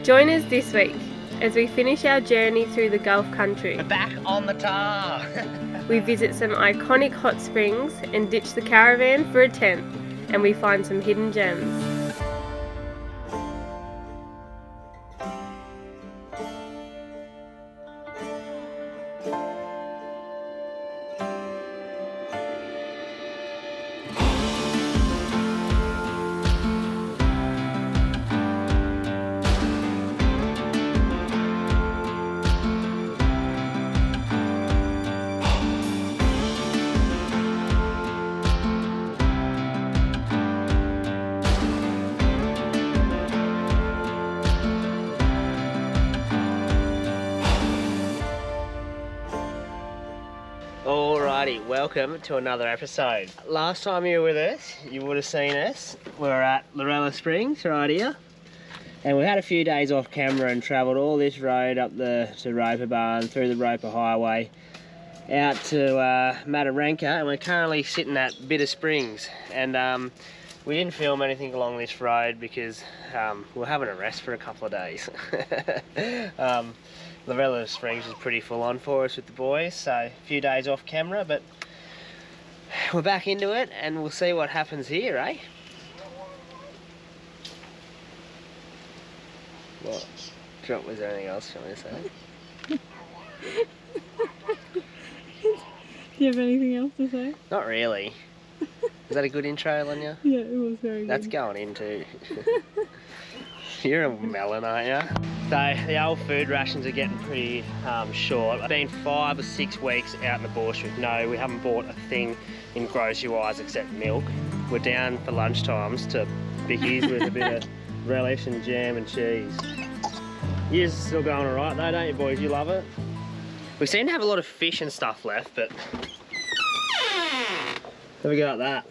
Join us this week as we finish our journey through the Gulf country. We're back on the tar. We visit some iconic hot springs and ditch the caravan for a tent, and we find some hidden gems. Alrighty, welcome to another episode. Last time you were with us, you would have seen us. We were at Lorella Springs right here. And we had a few days off camera and travelled all this road up to Roper Barn, through the Roper Highway, out to Mataranka, and we're currently sitting at Bitter Springs. And we didn't film anything along this road because we're having a rest for a couple of days. Lorella Springs is pretty full on for us with the boys, so a few days off camera, but we're back into it and we'll see what happens here, eh? What? Was there anything else you want to say? Do you have anything else to say? Not really. Is that a good intro, Lanya? Yeah, it was very good. That's going in too. You're a melon, aren't you? So the old food rations are getting pretty short. I've been 5 or 6 weeks out in the bush with we haven't bought a thing in grocery wise except milk. We're down for lunch times to Bickies with a bit of relish and jam and cheese. Yours is still going alright though, don't you boys? You love it? We seem to have a lot of fish and stuff left, but have we got that?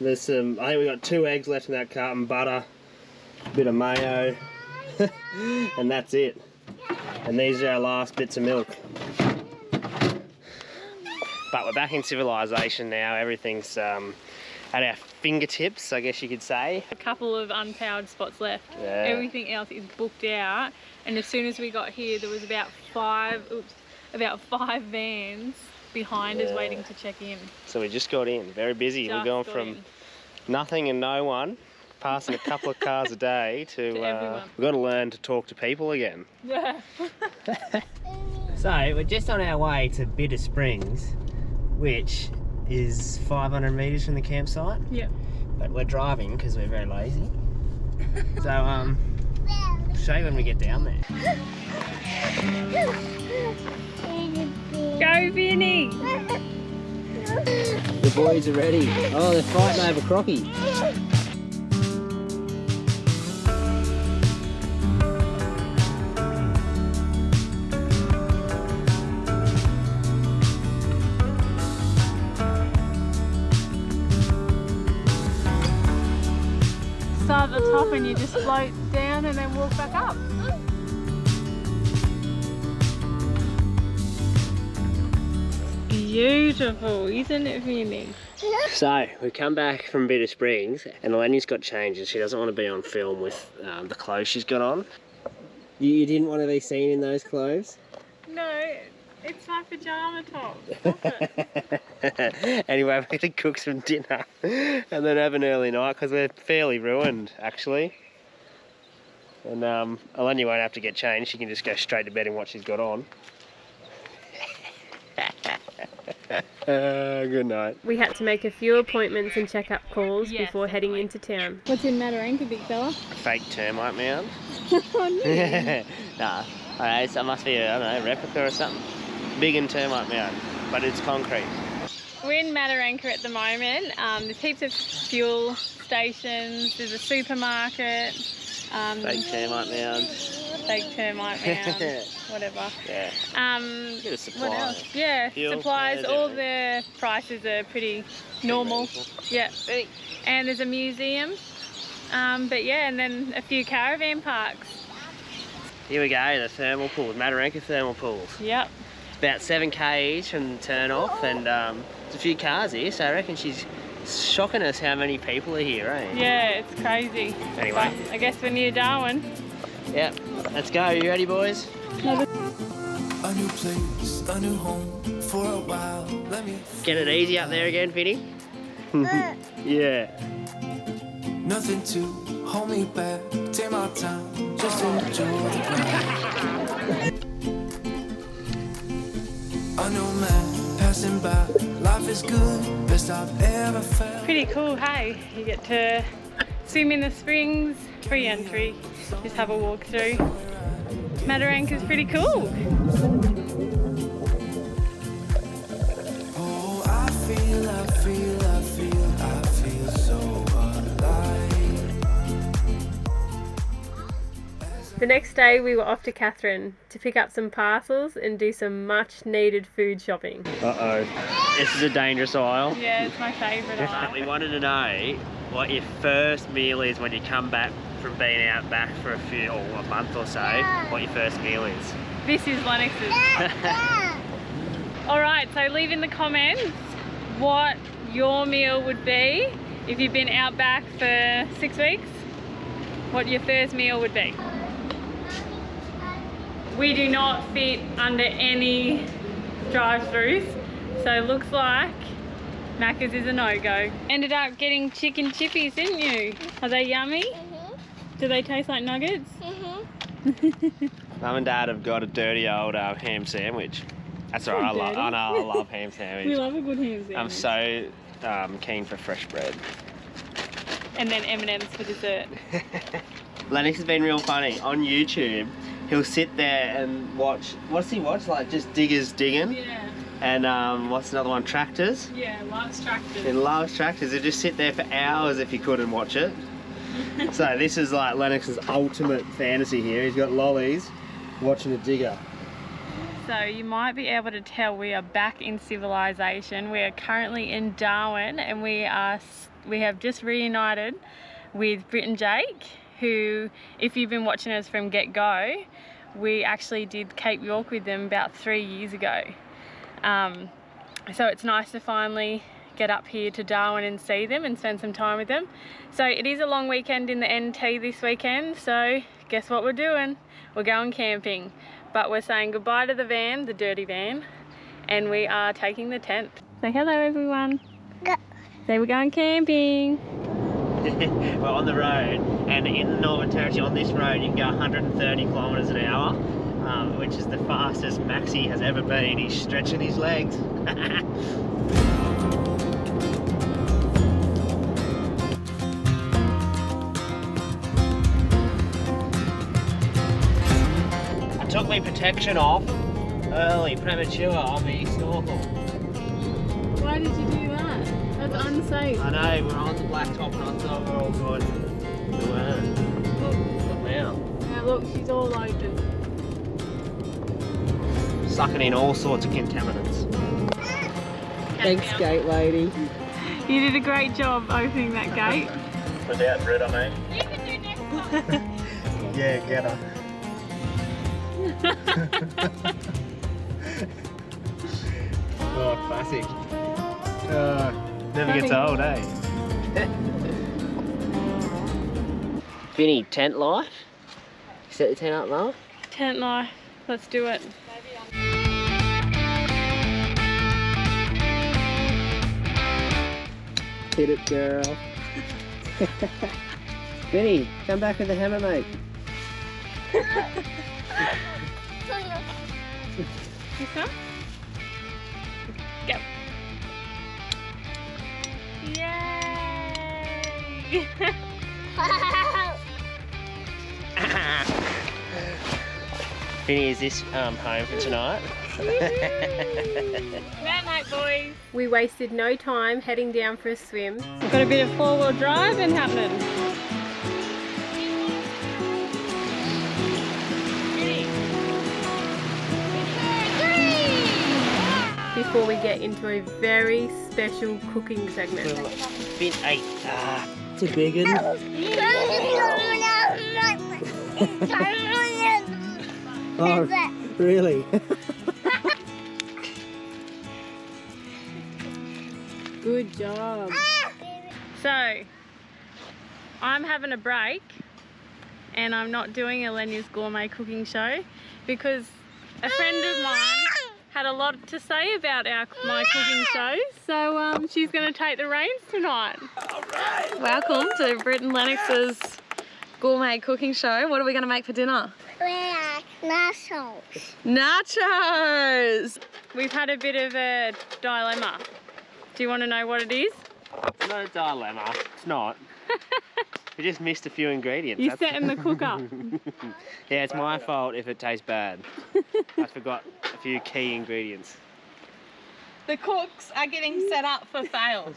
There's some, I think we got 2 eggs left in that carton, butter, a bit of mayo, and that's it. And these are our last bits of milk. But we're back in civilization now. Everything's at our fingertips, I guess you could say. A couple of unpowered spots left. Yeah. Everything else is booked out. And as soon as we got here, there was about five vans behind us waiting to check in. So we just got in, very busy. We're going from nothing and no one, passing a couple of cars a day to we've got to learn to talk to people again. Yeah. So we're just on our way to Bitter Springs, which is 500 metres from the campsite. Yep. But we're driving because we're very lazy. So I'll show you when we get down there. Go, Vinny! The boys are ready. Oh, they're fighting over crocky. Start at the top and you just float down and then walk back up. Beautiful, isn't it, Vinny? So we've come back from Bitter Springs and Eleni's got changes. She doesn't want to be on film with the clothes she's got on. You didn't want to be seen in those clothes? No, it's my pyjama top. Stop it. Anyway, we're going to cook some dinner and then have an early night because we're fairly ruined actually. And Eleni won't have to get changed. She can just go straight to bed in what she's got on. Good night. We had to make a few appointments and check-up calls before heading into town. What's in Mataranka, big fella? A fake termite mound. Oh, no. Nah, alright, so it must be a, I don't know, replica or something. Big and termite mound, but it's concrete. We're in Mataranka at the moment. There's heaps of fuel stations, there's a supermarket. Fake termite mound. Fake termite mound, whatever. Yeah. Bit of supply. What else? Yeah, Fuel, supplies, yeah, all the prices are pretty normal. Yeah. And there's a museum. But yeah, and then a few caravan parks. Here we go, the thermal pools, Mataranka thermal pools. Yep. It's about 7 k each from the turn off, and there's a few cars here, so I reckon she's shocking us how many people are here, eh? Yeah, it's crazy. Anyway. But I guess we're near Darwin. Yep, let's go. You ready, boys? A new place, a new home for a while. Let me Get it easy up there again, Finny. Yeah. nothing to hold me back. Take my time, just enjoy the ride. A new man passing by. Life is good, best I've ever felt. Pretty cool, hey? You get to swim in the springs, free entry, just have a walk through. Mataranka's pretty cool. Oh, I feel so alive. The next day we were off to Catherine to pick up some parcels and do some much needed food shopping. Uh-oh. This is a dangerous aisle. Yeah, it's my favourite aisle. We wanted to know what your first meal is when you come back from being out back for a month or so, what your first meal is. This is Lennox's. Alright, so leave in the comments what your meal would be if you've been out back for 6 weeks, what your first meal would be. We do not fit under any drive-thrus, so it looks like Macca's is a no-go. Ended up getting chicken chippies, didn't you? Are they yummy? Do they taste like nuggets? Mum and Dad have got a dirty old ham sandwich. That's all right, I know, I love ham sandwich. We love a good ham sandwich. I'm so keen for fresh bread. And then M&M's for dessert. Lennox has been real funny. On YouTube, he'll sit there and watch, what's he watch? Like just diggers digging? Yeah. And what's another one? Tractors? Yeah, loves tractors. He loves tractors. He'd just sit there for hours if he could and watch it. So this is like Lennox's ultimate fantasy here. He's got lollies watching a digger. So you might be able to tell we are back in civilization. We are currently in Darwin and we have just reunited with Britt and Jake, who, if you've been watching us from get-go, we actually did Cape York with them about 3 years ago. So it's nice to finally get up here to Darwin and see them and spend some time with them. So it is a long weekend in the NT this weekend, so guess what we're doing? We're going camping. But we're saying goodbye to the van, the dirty van, and we are taking the tent. Say hello everyone. Say we're going camping. We're on the road, and in the Northern Territory on this road you can go 130 kilometres an hour, which is the fastest Maxie has ever been. He's stretching his legs. I took my protection off early, premature, on the snorkel. Why did you do that? That's unsafe. I know, we're on the blacktop and I thought we're all good. We weren't. Look now. Now look, she's all open. Sucking in all sorts of contaminants. Thanks, gate lady. You did a great job opening that gate. Without Britt, I mean. You can do next time. Yeah, get her. Oh, classic. Never gets old, eh? Vinny, tent life? Set the tent up, Mum? Tent life. Let's do it. Hit it, girl. Vinny, come back with the hammer, mate. This one? Go. Yay! Vinny, is this home for tonight? Night night, boys. We wasted no time heading down for a swim. We've got a bit of four-wheel drive and happening. Before we get into a very special cooking segment. Fin 8. It's a big one. Oh, really? Good job. So, I'm having a break and I'm not doing Elenia's gourmet cooking show because a friend of mine had a lot to say about my cooking show, so she's going to take the reins tonight. Alright! Welcome to Britt and Lennox's gourmet cooking show. What are we going to make for dinner? Nachos. Nachos! We've had a bit of a dilemma. Do you want to know what it is? It's not a dilemma. It's not. We just missed a few ingredients. You set in the cooker. Yeah, it's my fault if it tastes bad. I forgot a few key ingredients. The cooks are getting set up for fail.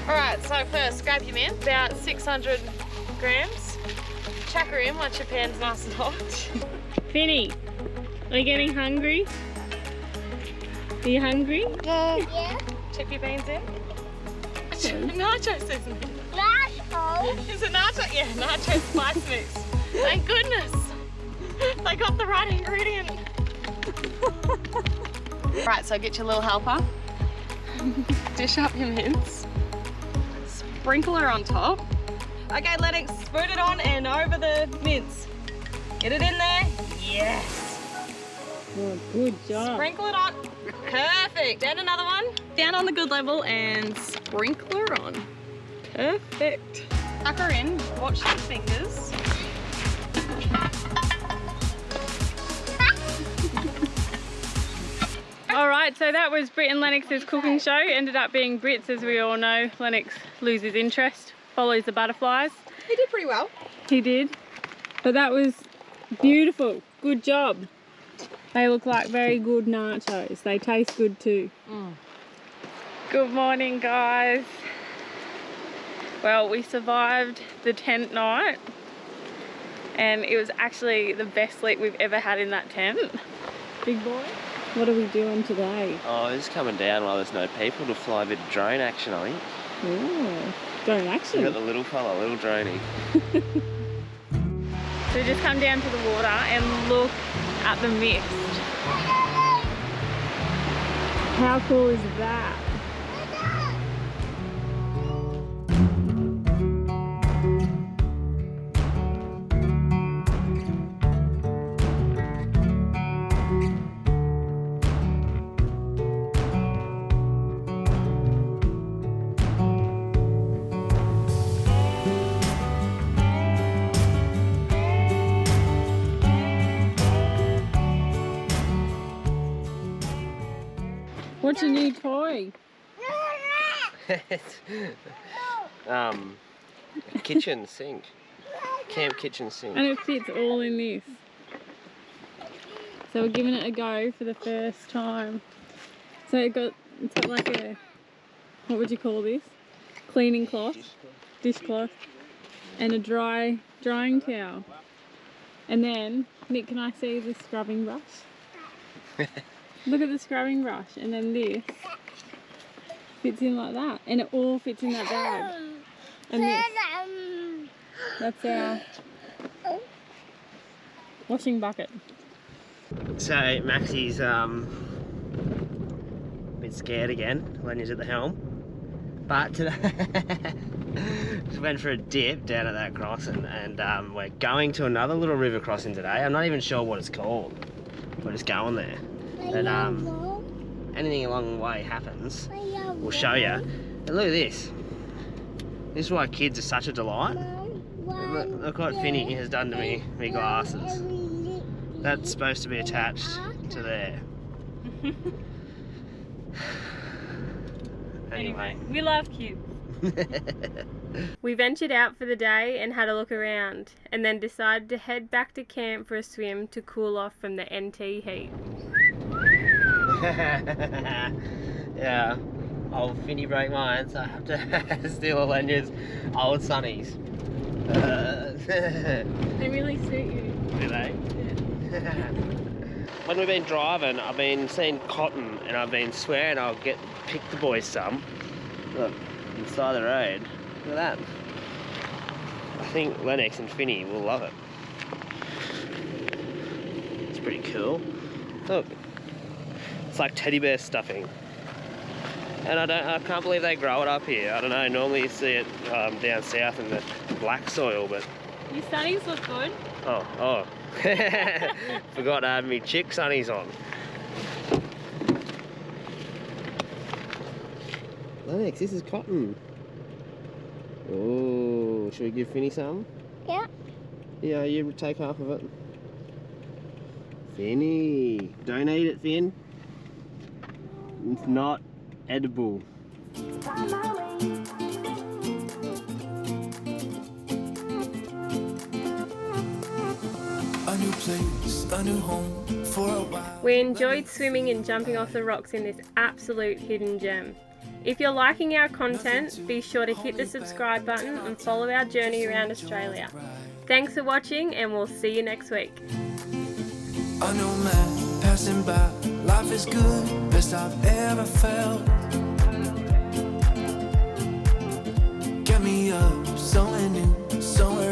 Alright, so first, scrape your mint, about 600 grams. Chuck her in once your pan's nice and hot. Finny, are you getting hungry? Are you hungry? Yeah. Chip your beans in. Nachos, isn't it? Nachos. Is it nacho? Yeah, nacho spice mix. Thank goodness. They got the right ingredient. Right, so get your little helper. Dish up your mince. Sprinkle her on top. Okay, Lennox, spoon it on and over the mince. Get it in there. Yes. Oh, good job. Sprinkle it on. Perfect. And another one. Down on the good level and sprinkle her on. Perfect. Tuck her in. Watch the fingers. Alright, so that was Britt and Lennox's cooking show. Ended up being Britt's, as we all know. Lennox loses interest, follows the butterflies. He did pretty well. He did. But that was beautiful. Good job. They look like very good nachos. They taste good too. Good morning, guys. Well, we survived the tent night and it was actually the best sleep we've ever had in that tent. Big boy, what are we doing today? Oh, it's coming down while there's no people to fly a bit of drone action, I think. Ooh, drone action. We got the little fella, little droney. So we just come down to the water and look at the mist. How cool is that? What's your new toy? A kitchen sink. Camp kitchen sink. And it fits all in this. So we're giving it a go for the first time. So it's got like a, what would you call this? Cleaning cloth, dishcloth, and a drying towel. And then, Nick, can I see the scrubbing brush? Look at the scrubbing brush, and then this fits in like that, and it all fits in that bag. And this, that's our washing bucket. So Maxie's a bit scared again when he's at the helm, but today just went for a dip down at that crossing, and we're going to another little river crossing today. I'm not even sure what it's called. We're just going there. And anything along the way happens, we'll show you. And look at this. This is why kids are such a delight. Look what Finny has done to me, my glasses. That's supposed to be attached to there. Anyway, we love kids. We ventured out for the day and had a look around, and then decided to head back to camp for a swim to cool off from the NT heat. Yeah, old Finny broke mine, so I have to steal Elenia's old sunnies. They really suit you. Do they? Yeah. When we've been driving, I've been seeing cotton, and I've been swearing I'll pick the boys some. Look, inside the road. Look at that. I think Lennox and Finny will love it. It's pretty cool. Look, it's like teddy bear stuffing. And I can't believe they grow it up here. I don't know, normally you see it down south in the black soil, but Your sunnies look good. Oh. Forgot to have me chick sunnies on. Alex, this is cotton. Oh, should we give Finny some? Yeah. Yeah, you take half of it. Finny, don't eat it, Finn. It's not edible. A new place, a new home for a while. We enjoyed swimming and jumping off the rocks in this absolute hidden gem. If you're liking our content, be sure to hit the subscribe button and follow our journey around Australia. Thanks for watching, and we'll see you next week. A new man passing by. Life is good, best I've ever felt. Get me up, somewhere new, somewhere